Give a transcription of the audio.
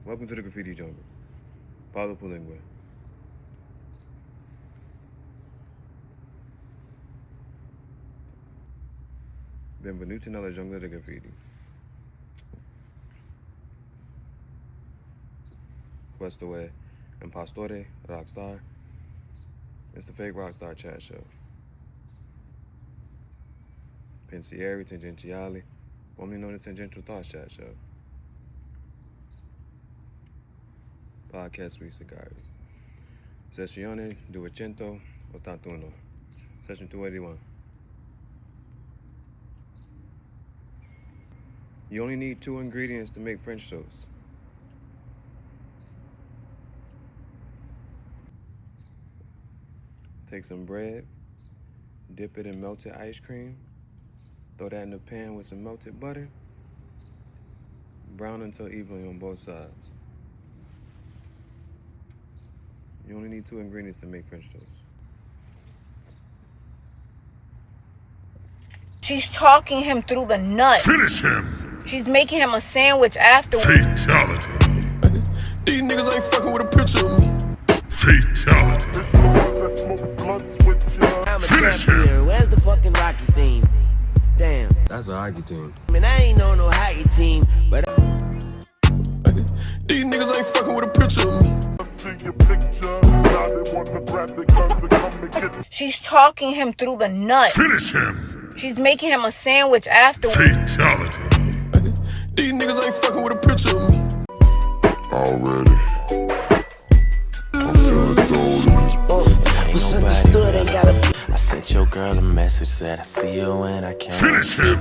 Welcome to the graffiti jungle. Paulo Pulingue. Benvenuti nella giungla del graffiti. Questo è Impostore Rockstar. It's the fake Rockstar chat show. Pensieri tangenziali, formerly known as Tangential Thoughts chat show. Podcast sui sigari. Sessione 281. Session 281. You only need 2 ingredients to make French toast. Take some bread, dip it in melted ice cream, throw that in the pan with some melted butter, brown until evenly on both sides. You only need 2 ingredients to make French toast. She's talking him through the nuts. Finish him! She's making him a sandwich afterwards. Fatality. These niggas ain't fucking with a picture of me. Fatality. I'm a Finish champion. him. Where's the fucking Rocky theme? Damn. That's a hockey team. I mean, I ain't on no hockey team, but These niggas ain't fucking with a picture of me. She's talking him through the nuts. Finish him! She's making him a sandwich afterwards. Fatality. These niggas ain't fucking with a picture of me. Already. I'm feeling thrown. what's understood ain't gotta be. I sent your girl a message, said I see you when I can. Finish him!